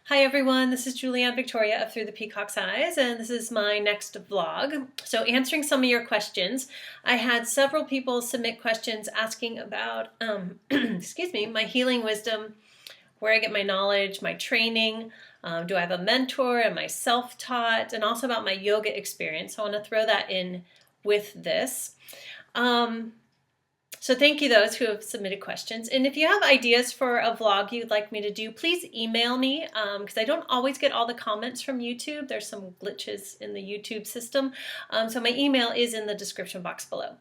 Hi everyone, this is Julianne Victoria of Through the Peacock's Eyes, and this is my next vlog. So answering some of your questions, I had several people submit questions asking about, excuse me, my healing wisdom, where I get my knowledge, my training, do I have a mentor, am I self-taught, and also about my yoga experience. So I want to throw that in with this. So thank you those who have submitted questions. And if you have ideas for a vlog you'd like me to do, please email me because I don't always get all the comments from YouTube. There's some glitches in the YouTube system. So my email is in the description box below.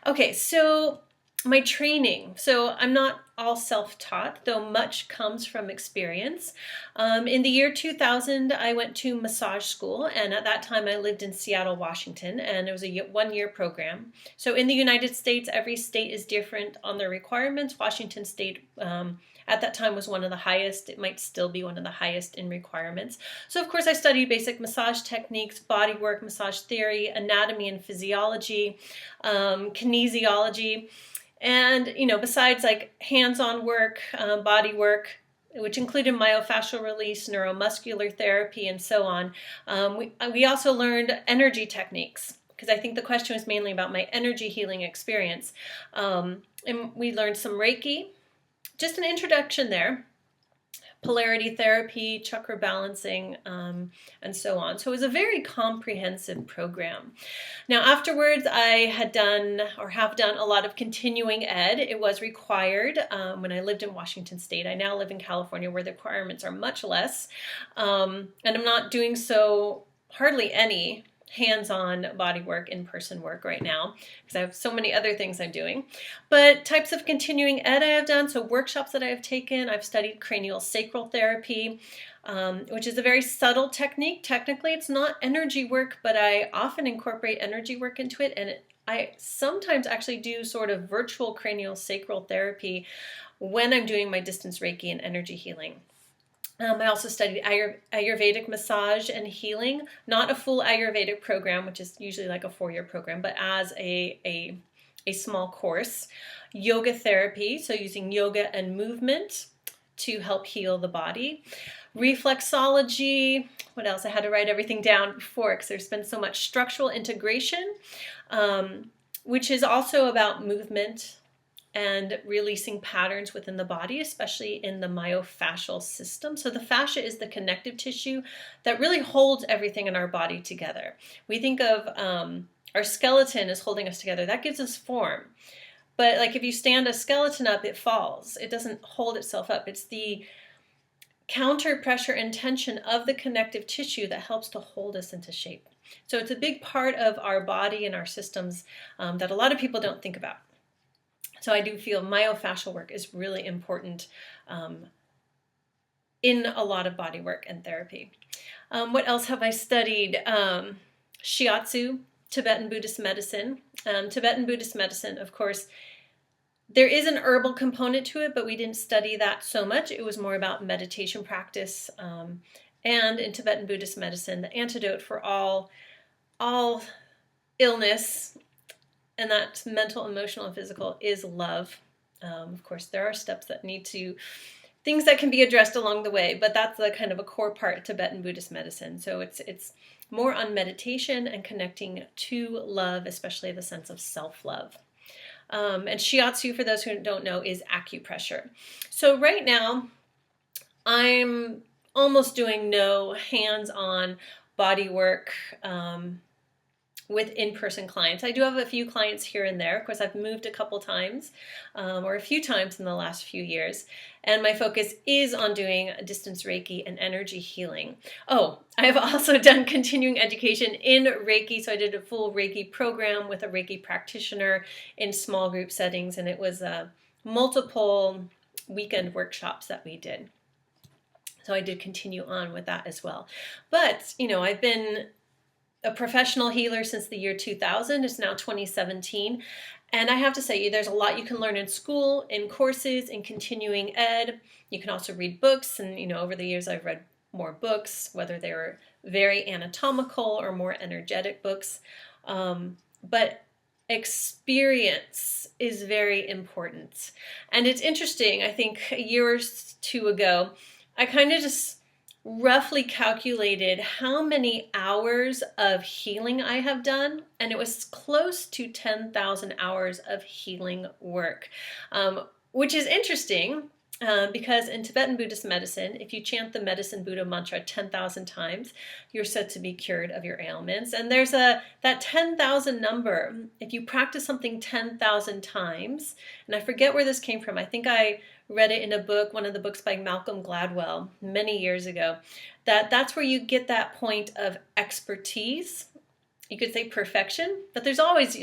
Okay, so my training. So I'm not all self-taught, though much comes from experience. In the year 2000, I went to massage school, and at that time I lived in Seattle, Washington, and it was a one-year program. So in the United States, every state is different on their requirements. Washington State at that time was one of the highest. It might still be one of the highest in requirements. So of course I studied basic massage techniques, body work, massage theory, anatomy and physiology, kinesiology. And, besides like hands-on work, body work, which included myofascial release, neuromuscular therapy, and so on, we also learned energy techniques, because I think the question was mainly about my energy healing experience. And we learned some Reiki, just an introduction there, polarity therapy, chakra balancing, and so on. So it was a very comprehensive program. Now afterwards I had done or have done a lot of continuing ed. It was required when I lived in Washington State. I now live in California where the requirements are much less. And I'm not doing so hardly any hands-on body work, in-person work right now because I have so many other things I'm doing. But types of continuing ed I have done, so workshops that I have taken, I've studied cranial sacral therapy, which is a very subtle technique. Technically it's not energy work, but I often incorporate energy work into it, and I sometimes actually do sort of virtual cranial sacral therapy when I'm doing my distance Reiki and energy healing. I also studied Ayurvedic massage and healing, not a full Ayurvedic program, which is usually like a 4-year program, but as a small course. Yoga therapy, so using yoga and movement to help heal the body. Reflexology, what else? I had to write everything down before because there's been so much. Structural integration, which is also about movement and releasing patterns within the body, especially in the myofascial system. So the fascia is the connective tissue that really holds everything in our body together. We think of our skeleton as holding us together. That gives us form. But like if you stand a skeleton up, it falls. It doesn't hold itself up. It's the counter pressure and tension of the connective tissue that helps to hold us into shape. So it's a big part of our body and our systems that a lot of people don't think about. So I do feel myofascial work is really important in a lot of body work and therapy. What else have I studied? Shiatsu, Tibetan Buddhist medicine. Tibetan Buddhist medicine, of course, there is an herbal component to it, but we didn't study that so much. It was more about meditation practice. And in Tibetan Buddhist medicine, the antidote for all illness, and that's mental, emotional, and physical, is love. Of course, there are steps that things that can be addressed along the way, but that's the kind of a core part of Tibetan Buddhist medicine. So it's more on meditation and connecting to love, especially the sense of self-love. And Shiatsu, for those who don't know, is acupressure. So right now, I'm almost doing no hands-on body work with in-person clients. I do have a few clients here and there. Of course, I've moved a couple times, or a few times in the last few years, and my focus is on doing distance Reiki and energy healing. Oh, I have also done continuing education in Reiki, so I did a full Reiki program with a Reiki practitioner in small group settings, and it was multiple weekend workshops that we did. So I did continue on with that as well. But, I've been a professional healer since the year 2000. It's now 2017. And I have to say, there's a lot you can learn in school, in courses, in continuing ed. You can also read books. And, over the years, I've read more books, whether they were very anatomical or more energetic books. But experience is very important. And it's interesting. I think a year or two ago, I kind of just roughly calculated how many hours of healing I have done, and it was close to 10,000 hours of healing work, which is interesting. Because in Tibetan Buddhist medicine, if you chant the medicine Buddha mantra 10,000 times, you're said to be cured of your ailments. And there's that 10,000 number. If you practice something 10,000 times, and I forget where this came from. I think I read it in a book, one of the books by Malcolm Gladwell many years ago, that's where you get that point of expertise. You could say perfection, but there's always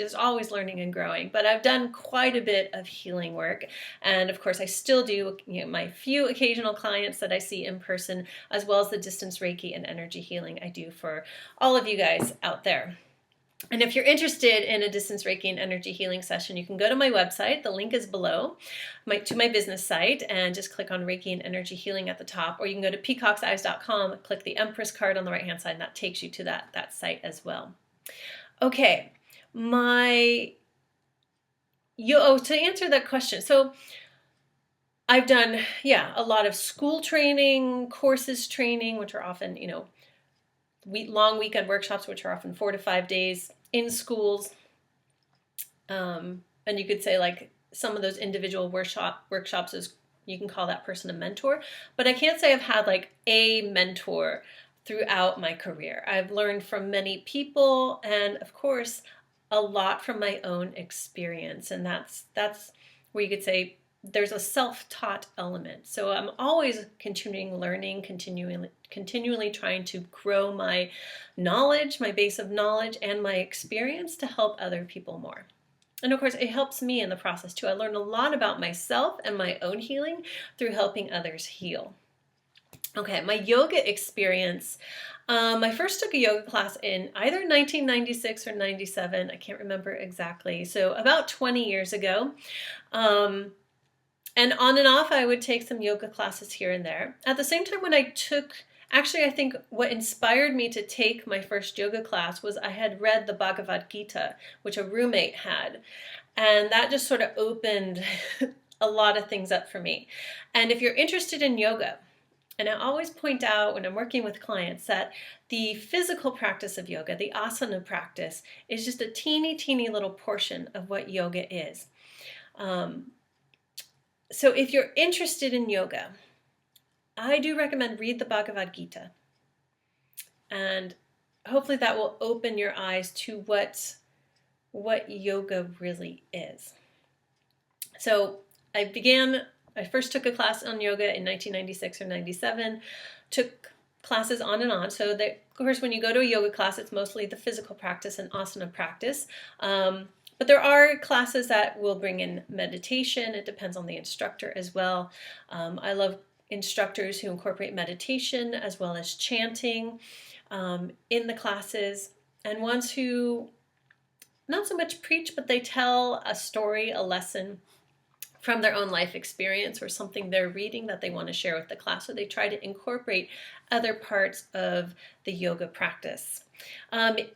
learning and growing. But I've done quite a bit of healing work, and of course I still do, my few occasional clients that I see in person, as well as the distance Reiki and energy healing I do for all of you guys out there. And if you're interested in a distance Reiki and energy healing session, you can go to my website. The link is below to my business site, and just click on Reiki and energy healing at the top. Or you can go to peacockseyes.com, click the Empress card on the right hand side, and that takes you to that site as well. Okay, to answer that question, so I've done, a lot of school training, courses training, which are often, long weekend workshops, which are often 4 to 5 days in schools. And you could say like some of those individual workshops is, you can call that person a mentor, but I can't say I've had like a mentor throughout my career. I've learned from many people, and of course a lot from my own experience, and that's where you could say there's a self-taught element. So I'm always continuing learning, continually trying to grow my knowledge, my base of knowledge, and my experience to help other people more. And of course, it helps me in the process too. I learned a lot about myself and my own healing through helping others heal. Okay, my yoga experience. I first took a yoga class in either 1996 or 97. I can't remember exactly. So about 20 years ago. And on and off, I would take some yoga classes here and there. At the same time, when I think what inspired me to take my first yoga class was I had read the Bhagavad Gita, which a roommate had. And that just sort of opened a lot of things up for me. And if you're interested in yoga, and I always point out when I'm working with clients that the physical practice of yoga, the asana practice, is just a teeny little portion of what yoga is. So if you're interested in yoga, I do recommend read the Bhagavad Gita. And hopefully that will open your eyes to what yoga really is. So I first took a class on yoga in 1996 or 97, took classes on and on. So that, of course, when you go to a yoga class, it's mostly the physical practice and asana practice. But there are classes that will bring in meditation. It depends on the instructor as well. I love instructors who incorporate meditation as well as chanting in the classes, and ones who not so much preach, but they tell a story, a lesson from their own life experience or something they're reading that they want to share with the class. So they try to incorporate other parts of the yoga practice.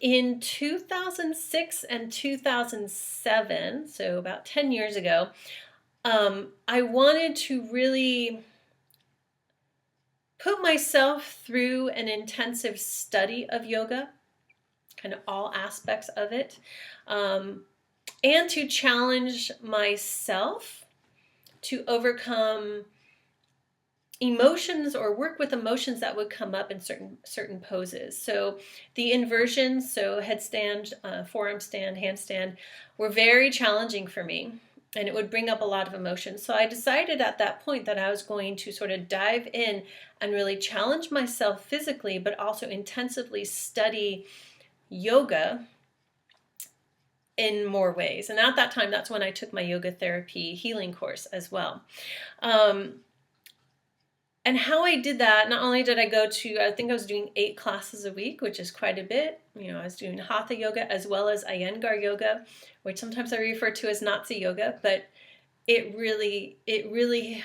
In 2006 and 2007, so about 10 years ago, I wanted to really put myself through an intensive study of yoga, kind of all aspects of it, and to challenge myself to overcome emotions or work with emotions that would come up in certain poses. So the inversions, so headstand, forearm stand, handstand, were very challenging for me, and it would bring up a lot of emotions. So I decided at that point that I was going to sort of dive in and really challenge myself physically, but also intensively study yoga in more ways. And at that time, that's when I took my yoga therapy healing course as well. And how I did that, not only did I I think I was doing 8 classes a week, which is quite a bit. I was doing Hatha yoga as well as Iyengar yoga, which sometimes I refer to as Nazi yoga, but it really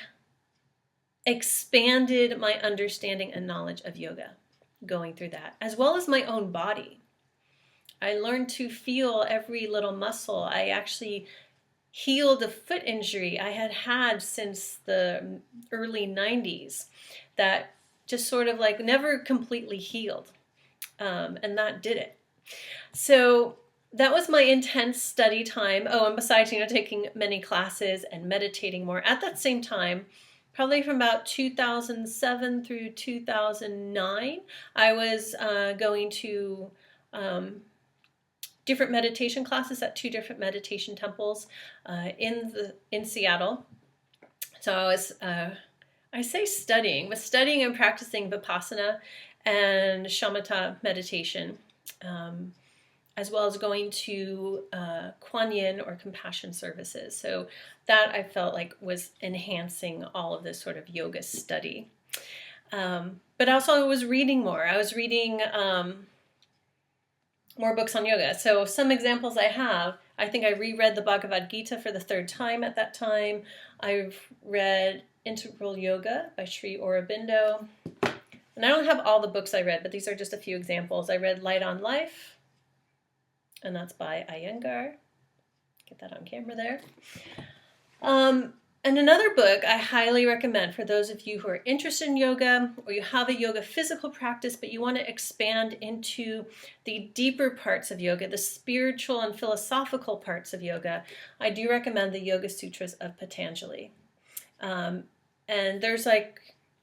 expanded my understanding and knowledge of yoga going through that, as well as my own body. I learned to feel every little muscle. I actually healed a foot injury I had since the early 90s that just sort of like never completely healed. And that did it. So that was my intense study time. Oh, and besides, taking many classes and meditating more at that same time, probably from about 2007 through 2009, I was going to different meditation classes at 2 different meditation temples in Seattle. So I was, I say studying, but studying and practicing Vipassana and Shamatha meditation, as well as going to Kuan Yin or compassion services. So that I felt like was enhancing all of this sort of yoga study. But also I was reading more. I was reading more books on yoga. So some examples I have, I think I reread the Bhagavad Gita for the 3rd time at that time. I've read Integral Yoga by Sri Aurobindo. And I don't have all the books I read, but these are just a few examples. I read Light on Life, and that's by Iyengar. Get that on camera there. And another book I highly recommend for those of you who are interested in yoga, or you have a yoga physical practice, but you want to expand into the deeper parts of yoga, the spiritual and philosophical parts of yoga, I do recommend the Yoga Sutras of Patanjali. And there's like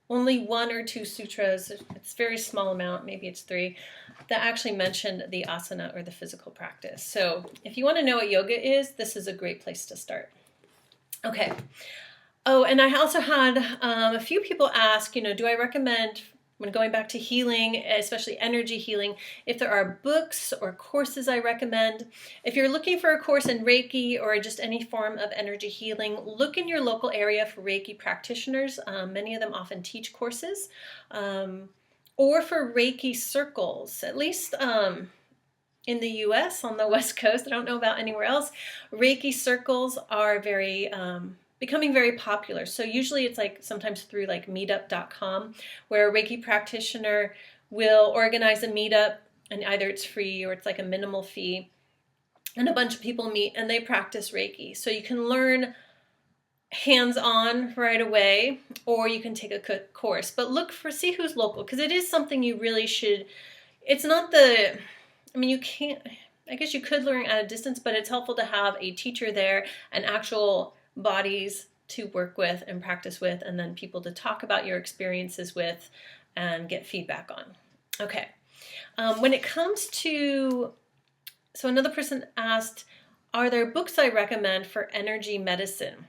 only 1 or 2 sutras, it's a very small amount, maybe it's 3, that actually mention the asana or the physical practice. So if you want to know what yoga is, this is a great place to start. Okay. Oh, and I also had a few people ask, do I recommend, when going back to healing, especially energy healing, if there are books or courses I recommend. If you're looking for a course in Reiki or just any form of energy healing, look in your local area for Reiki practitioners. Many of them often teach courses. Or for Reiki circles, at least in the US on the West Coast. I don't know about anywhere else. Reiki circles are becoming very popular. So usually it's like sometimes through like meetup.com, where a Reiki practitioner will organize a meetup, and either it's free or it's like a minimal fee, and a bunch of people meet and they practice Reiki. So you can learn hands-on right away, or you can take a course, but see who's local, because it is something you really should. It's not you can't, I guess you could learn at a distance, but it's helpful to have a teacher there and actual bodies to work with and practice with, and then people to talk about your experiences with and get feedback on. Okay. When it comes to, so another person asked, are there books I recommend for energy medicine?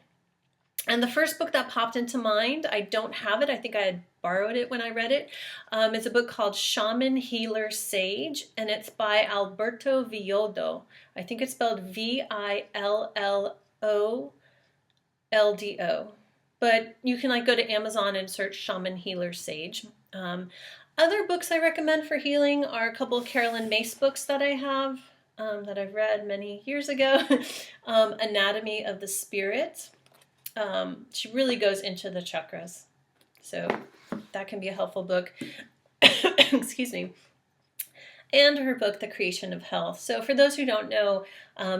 And the first book that popped into mind, I don't have it. I think I had borrowed it when I read it. It's a book called Shaman Healer Sage, and it's by Alberto Villoldo. I think it's spelled Villoldo. But you can go to Amazon and search Shaman Healer Sage. Other books I recommend for healing are a couple of Carolyn Mace books that I have, that I've read many years ago. Anatomy of the Spirit. She really goes into the chakras, so that can be a helpful book. Excuse me. And her book, The Creation of Health. So for those who don't know,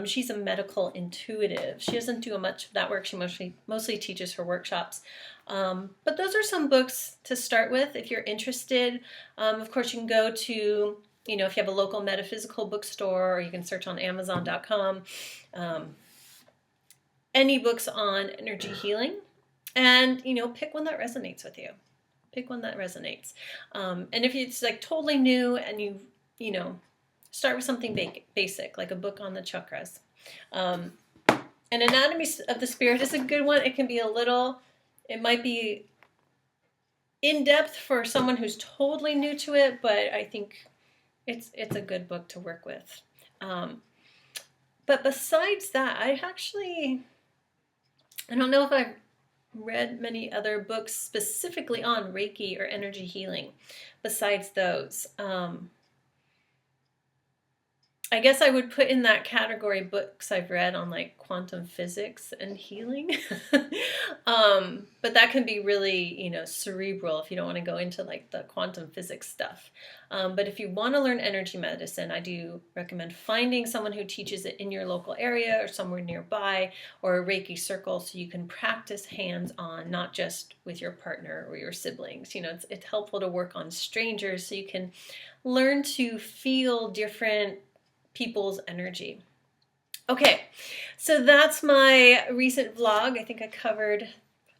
she's a medical intuitive. She doesn't do much of that work. She mostly teaches her workshops. But those are some books to start with if you're interested. Of course, you can go to, if you have a local metaphysical bookstore, or you can search on Amazon.com. Any books on energy healing, and pick one that resonates with you. Pick one that resonates. And if it's like totally new, and you start with something basic, like a book on the chakras. And Anatomy of the Spirit is a good one. It can be it might be in depth for someone who's totally new to it, but I think it's a good book to work with. But besides that, I don't know if I've read many other books specifically on Reiki or energy healing besides those. I guess I would put in that category books I've read on like quantum physics and healing. But that can be really, cerebral if you don't want to go into like the quantum physics stuff. But if you want to learn energy medicine, I do recommend finding someone who teaches it in your local area or somewhere nearby, or a Reiki circle, so you can practice hands-on, not just with your partner or your siblings. It's helpful to work on strangers so you can learn to feel different people's energy. Okay, so that's my recent vlog. I think I covered,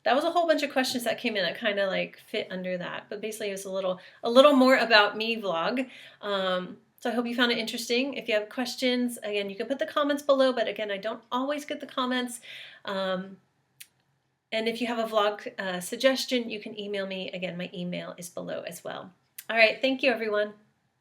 that was a whole bunch of questions that came in that kind of like fit under that, but basically it was a little more about me vlog. So I hope you found it interesting. If you have questions, again, you can put the comments below, but again, I don't always get the comments. And if you have a vlog suggestion, you can email me. Again, my email is below as well. All right, thank you everyone.